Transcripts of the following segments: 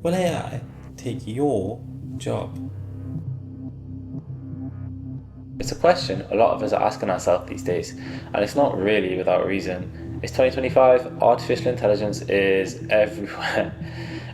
Will AI take your job? It's a question a lot of us are asking ourselves these days, and it's not really without reason. It's 2025, artificial intelligence is everywhere.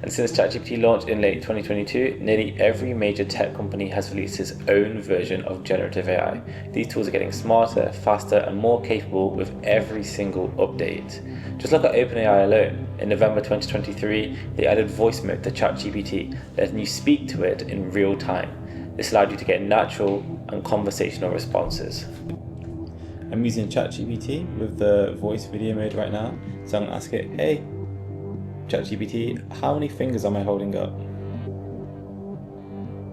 And since ChatGPT launched in late 2022, nearly every major tech company has released its own version of generative AI. These tools are getting smarter, faster, and more capable with every single update. Just look at OpenAI alone. In November 2023, they added voice mode to ChatGPT, letting you speak to it in real time. This allowed you to get natural and conversational responses. I'm using ChatGPT with the voice video mode right now, so I'm gonna ask it, hey, ChatGPT, how many fingers am I holding up?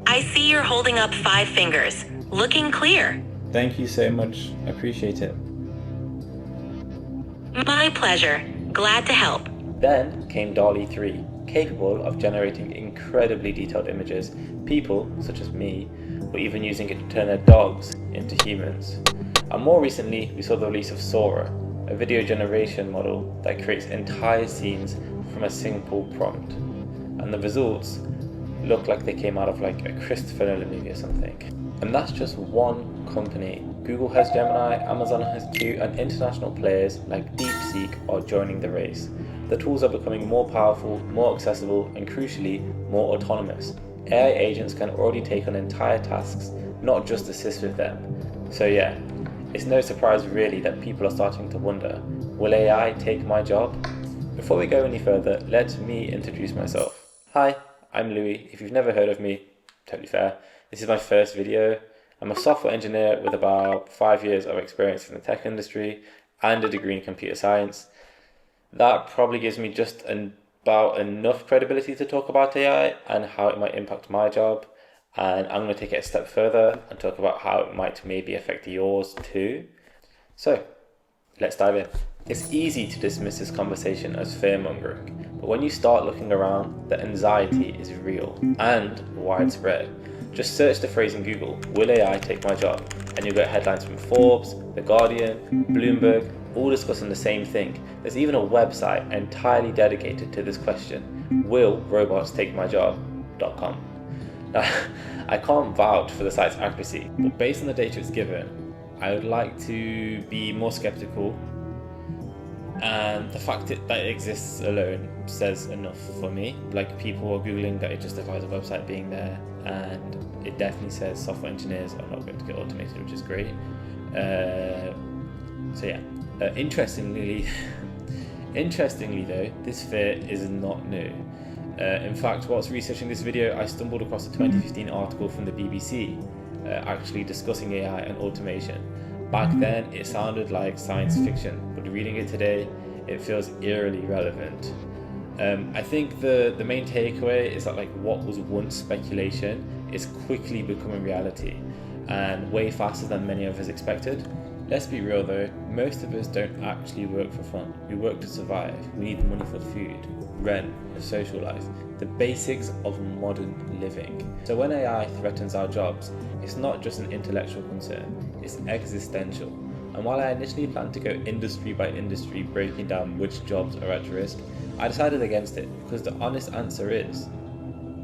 I see you're holding up 5 fingers. Looking clear. Thank you so much, I appreciate it. My pleasure. Glad to help. Then came DALL-E 3, capable of generating incredibly detailed images. People, such as me, were even using it to turn their dogs into humans. And more recently, we saw the release of Sora, a video generation model that creates entire scenes from a simple prompt. And the results look like they came out of like a Christopher Nolan movie or something. And that's just one company. Google has Gemini, Amazon has Q, and international players like DeepSeek are joining the race. The tools are becoming more powerful, more accessible, and crucially, more autonomous. AI agents can already take on entire tasks, not just assist with them. So yeah, it's no surprise really that people are starting to wonder, will AI take my job? Before we go any further, let me introduce myself. Hi, I'm Louis. If you've never heard of me, totally fair. This is my first video. I'm a software engineer with about 5 years of experience in the tech industry and a degree in computer science. That probably gives me just about enough credibility to talk about AI and how it might impact my job. And I'm going to take it a step further and talk about how it might maybe affect yours too. So, let's dive in. It's easy to dismiss this conversation as fear-mongering, but when you start looking around, the anxiety is real and widespread. Just search the phrase in Google, will AI take my job? And you'll get headlines from Forbes, The Guardian, Bloomberg, all discussing the same thing. There's even a website entirely dedicated to this question, will robots take my job.com. Now, I can't vouch for the site's accuracy, but based on the data it's given, I would like to be more skeptical, and the fact that it exists alone says enough for me. Like, people are Googling that it justifies a website being there, and it definitely says software engineers are not going to get automated, which is great. So yeah, interestingly though, this fear is not new. In fact, whilst researching this video, I stumbled across a 2015 article from the BBC actually discussing AI and automation. Back then, it sounded like science fiction, but reading it today, it feels eerily relevant. I think the main takeaway is that like what was once speculation is quickly becoming reality, and way faster than many of us expected. Let's be real though, most of us don't actually work for fun. We work to survive. We need money for food, rent, a social life, the basics of modern living. So when AI threatens our jobs, it's not just an intellectual concern, it's existential. And while I initially planned to go industry by industry breaking down which jobs are at risk, I decided against it because the honest answer is,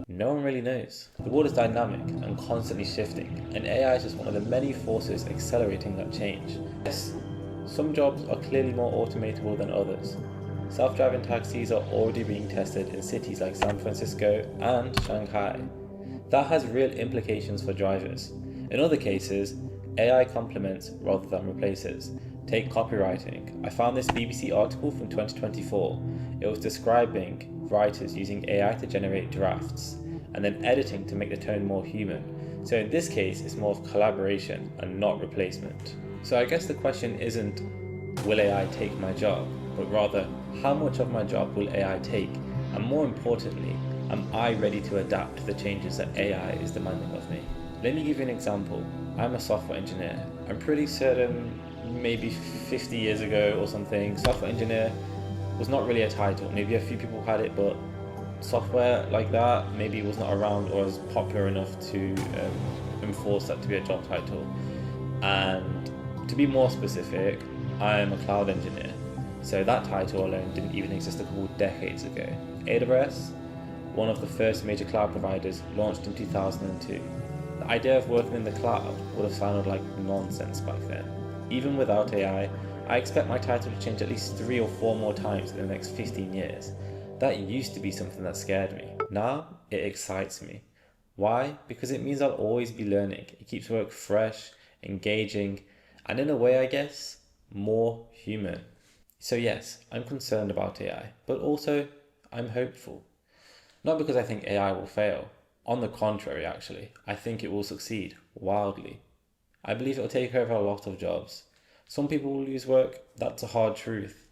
no one really knows. The world is dynamic and constantly shifting, and AI is just one of the many forces accelerating that change. Yes, some jobs are clearly more automatable than others. Self-driving taxis are already being tested in cities like San Francisco and Shanghai. That has real implications for drivers. In other cases, AI complements rather than replaces. Take copywriting. I found this BBC article from 2024. It was describing writers using AI to generate drafts, and then editing to make the tone more human. So in this case, it's more of collaboration and not replacement. So I guess the question isn't, will AI take my job? But rather, how much of my job will AI take? And more importantly, am I ready to adapt to the changes that AI is demanding of me? Let me give you an example. I'm a software engineer. I'm pretty certain maybe 50 years ago or something, software engineer was not really a title. Maybe a few people had it, but software like that maybe was not around or was popular enough to enforce that to be a job title. And to be more specific, I am a cloud engineer. So that title alone didn't even exist a couple of decades ago. AWS, one of the first major cloud providers, launched in 2002. The idea of working in the cloud would have sounded like nonsense back then. Even without AI, I expect my title to change at least 3 or 4 more times in the next 15 years. That used to be something that scared me. Now, it excites me. Why? Because it means I'll always be learning. It keeps work fresh, engaging, and in a way, I guess, more human. So yes, I'm concerned about AI, but also I'm hopeful. Not because I think AI will fail. On the contrary, actually, I think it will succeed wildly. I believe it will take over a lot of jobs. Some people will lose work, that's a hard truth,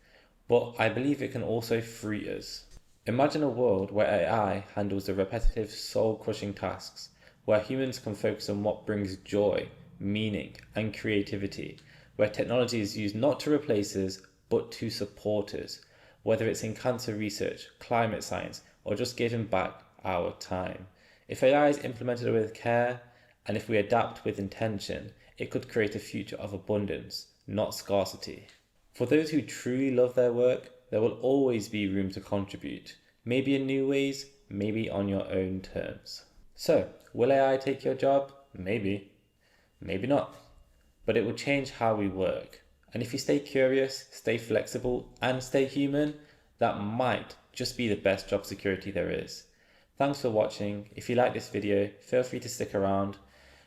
but I believe it can also free us. Imagine a world where AI handles the repetitive, soul-crushing tasks, where humans can focus on what brings joy, meaning, and creativity, where technology is used not to replace us, but to support us, whether it's in cancer research, climate science, or just giving back our time. If AI is implemented with care, and if we adapt with intention, it could create a future of abundance, not scarcity. For those who truly love their work, there will always be room to contribute, maybe in new ways, maybe on your own terms. So, will AI take your job? Maybe. Maybe not. But it will change how we work. And if you stay curious, stay flexible, and stay human, that might just be the best job security there is. Thanks for watching. If you like this video, feel free to stick around.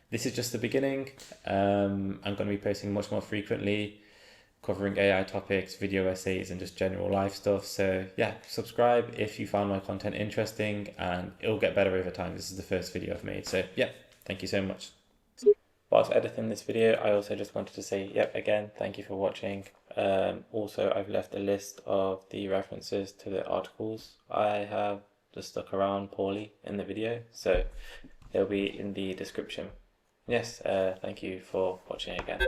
This is just the beginning. I'm going to be posting much more frequently, covering AI topics, video essays, and just general life stuff. So yeah, subscribe if you found my content interesting, and it'll get better over time. This is the first video I've made. So yeah, thank you so much. Whilst editing this video, I also just wanted to say, yep, again, thank you for watching. Also, I've left a list of the references to the articles I have just stuck around poorly in the video, so they'll be in the description. Yes, thank you for watching again.